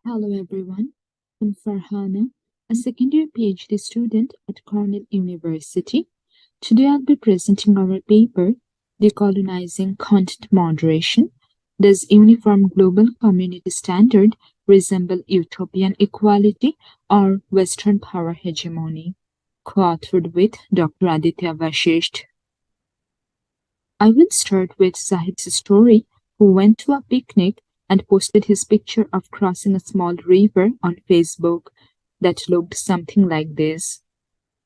Hello everyone, I'm Farhana, a second-year PhD student at Cornell University. Today I'll be presenting our paper, Decolonizing Content Moderation. Does uniform global community standard resemble utopian equality or Western power hegemony? Co-authored with Dr. Aditya Vashistha. I will start with Shahid's story, who went to a picnic and posted his picture of crossing a small river on Facebook that looked something like this.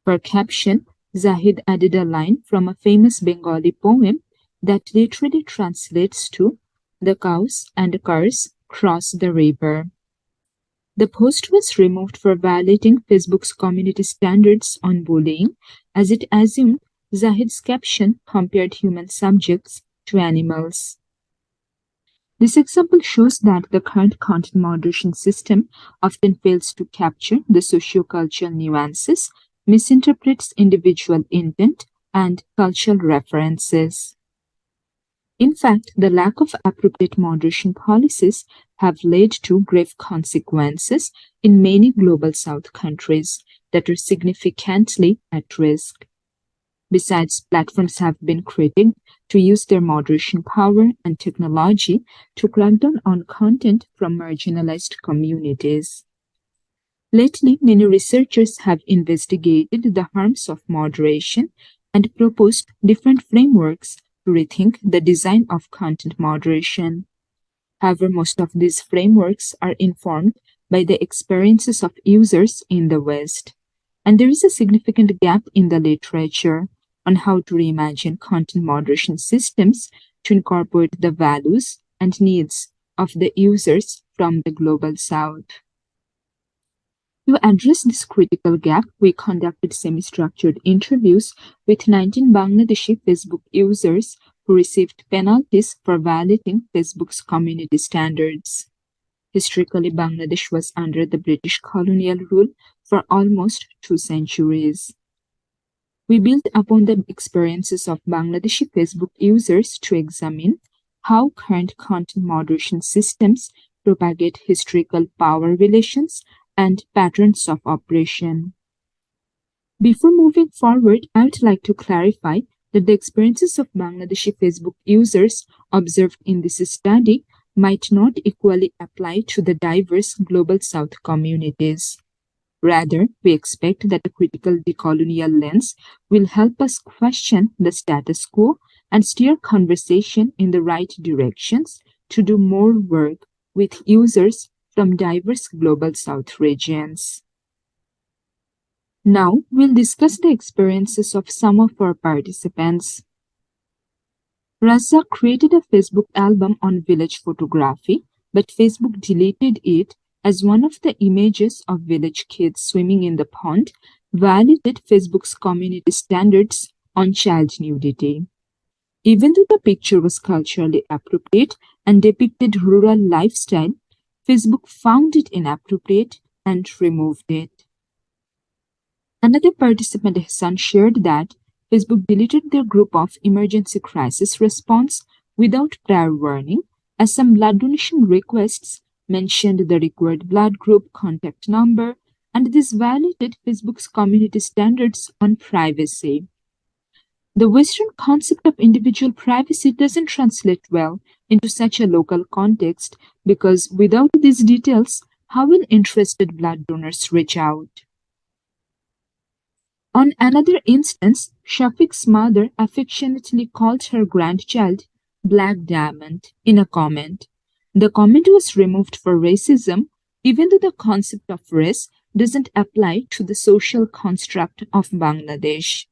For caption, Zahid added a line from a famous Bengali poem that literally translates to "The cows and cars cross the river." The post was removed for violating Facebook's community standards on bullying, as it assumed Zahid's caption compared human subjects to animals. This example shows that the current content moderation system often fails to capture the sociocultural nuances, misinterprets individual intent, and cultural references. In fact, the lack of appropriate moderation policies have led to grave consequences in many Global South countries that are significantly at risk. Besides, platforms have been critiqued to use their moderation power and technology to crack down on content from marginalized communities. Lately, many researchers have investigated the harms of moderation and proposed different frameworks to rethink the design of content moderation. However, most of these frameworks are informed by the experiences of users in the West, and there is a significant gap in the literature on how to reimagine content moderation systems to incorporate the values and needs of the users from the Global South. To address this critical gap, we conducted semi-structured interviews with 19 Bangladeshi Facebook users who received penalties for violating Facebook's community standards. Historically, Bangladesh was under the British colonial rule for almost 2 centuries. We built upon the experiences of Bangladeshi Facebook users to examine how current content moderation systems propagate historical power relations and patterns of operation. Before moving forward, I would like to clarify that the experiences of Bangladeshi Facebook users observed in this study might not equally apply to the diverse Global South communities. Rather, we expect that a critical decolonial lens will help us question the status quo and steer conversation in the right directions to do more work with users from diverse Global South regions. Now, we'll discuss the experiences of some of our participants. Raza created a Facebook album on village photography, but Facebook deleted it as one of the images of village kids swimming in the pond violated Facebook's community standards on child nudity. Even though the picture was culturally appropriate and depicted rural lifestyle, Facebook found it inappropriate and removed it. Another participant, Hassan, shared that Facebook deleted their group of emergency crisis response without prior warning, as some blood donation requests mentioned the required blood group, contact number, and this violated Facebook's community standards on privacy. The Western concept of individual privacy doesn't translate well into such a local context because without these details, how will interested blood donors reach out? On another instance, Shafiq's mother affectionately called her grandchild Black Diamond in a comment. The comment was removed for racism, even though the concept of race doesn't apply to the social construct of Bangladesh.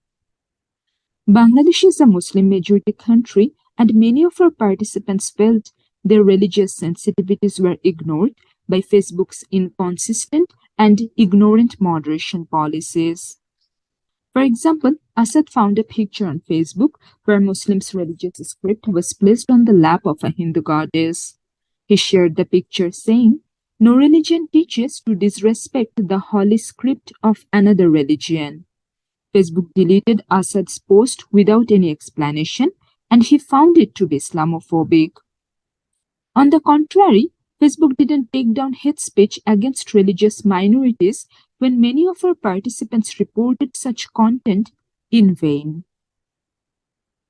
Bangladesh is a Muslim majority country, and many of our participants felt their religious sensitivities were ignored by Facebook's inconsistent and ignorant moderation policies. For example, Asad found a picture on Facebook where Muslims' religious script was placed on the lap of a Hindu goddess. He shared the picture saying, "No religion teaches to disrespect the holy script of another religion." Facebook deleted Asad's post without any explanation, and he found it to be Islamophobic. On the contrary, Facebook didn't take down hate speech against religious minorities when many of our participants reported such content in vain.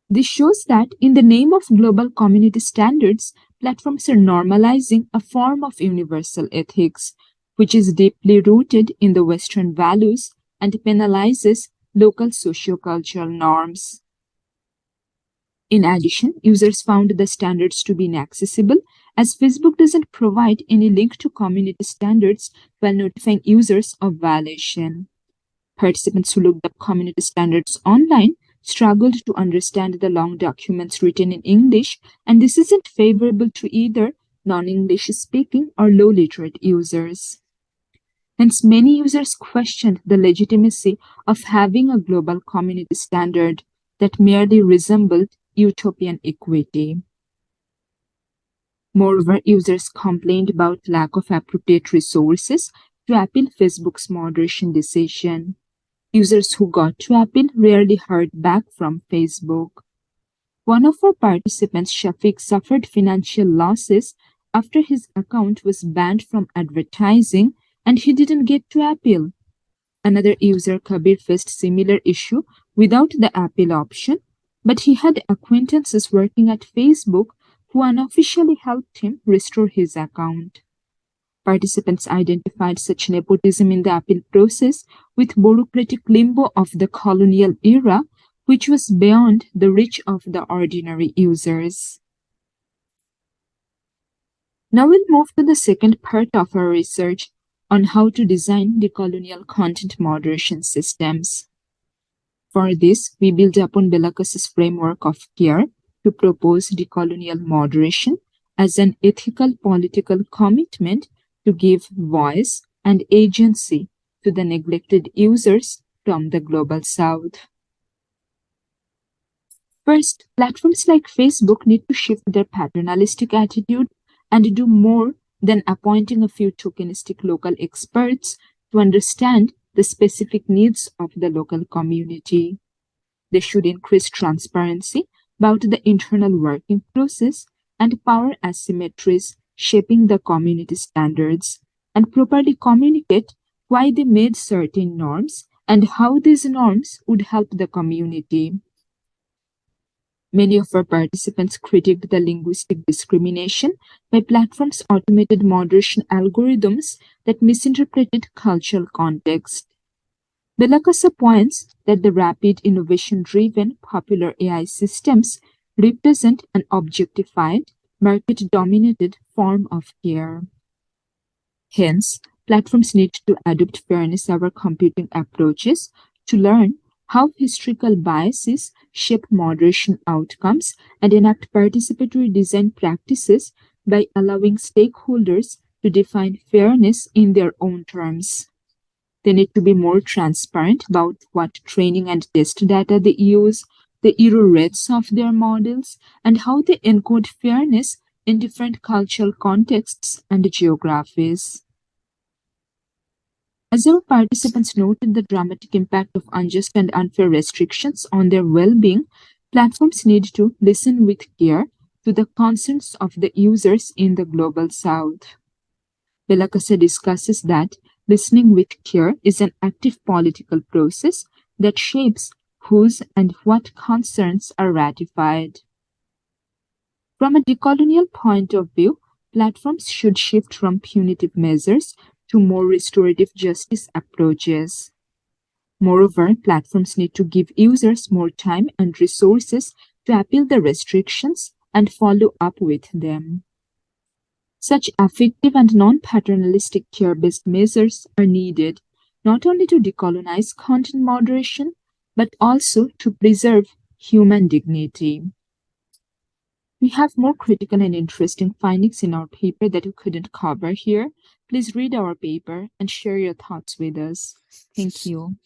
This shows that, in the name of global community standards, platforms are normalizing a form of universal ethics, which is deeply rooted in the Western values and penalizes local sociocultural norms. In addition, users found the standards to be inaccessible, as Facebook doesn't provide any link to community standards while notifying users of violation. Participants who looked up community standards online struggled to understand the long documents written in English, and this isn't favorable to either non-English speaking or low literate users. Hence, many users questioned the legitimacy of having a global community standard that merely resembled utopian equity. Moreover, users complained about lack of appropriate resources to appeal Facebook's moderation decision. Users who got to appeal rarely heard back from Facebook. One of our participants, Shafiq, suffered financial losses after his account was banned from advertising and he didn't get to appeal. Another user, Kabir, faced similar issue without the appeal option, but he had acquaintances working at Facebook who unofficially helped him restore his account. Participants identified such nepotism in the appeal process with bureaucratic limbo of the colonial era, which was beyond the reach of the ordinary users. Now we'll move to the second part of our research on how to design decolonial content moderation systems. For this, we build upon Belakas's framework of care to propose decolonial moderation as an ethical political commitment to give voice and agency to the neglected users from the Global South. First, platforms like Facebook need to shift their paternalistic attitude and do more than appointing a few tokenistic local experts to understand the specific needs of the local community. They should increase transparency about the internal working process and power asymmetries shaping the community standards, and properly communicate why they made certain norms and how these norms would help the community. Many of our participants critiqued the linguistic discrimination by platforms' automated moderation algorithms that misinterpreted cultural context. Belakasa points that the rapid innovation-driven popular AI systems represent an objectified, market-dominated form of care. Hence, platforms need to adopt fairness-aware computing approaches to learn how historical biases shape moderation outcomes and enact participatory design practices by allowing stakeholders to define fairness in their own terms. They need to be more transparent about what training and test data they use, the error rates of their models, and how they encode fairness in different cultural contexts and geographies. As our participants noted the dramatic impact of unjust and unfair restrictions on their well-being, platforms need to listen with care to the concerns of the users in the Global South. Belakasa discusses that listening with care is an active political process that shapes whose and what concerns are ratified. From a decolonial point of view, platforms should shift from punitive measures to more restorative justice approaches. Moreover, platforms need to give users more time and resources to appeal the restrictions and follow up with them. Such affective and non-paternalistic care-based measures are needed not only to decolonize content moderation, but also to preserve human dignity. We have more critical and interesting findings in our paper that we couldn't cover here. Please read our paper and share your thoughts with us. Thank you.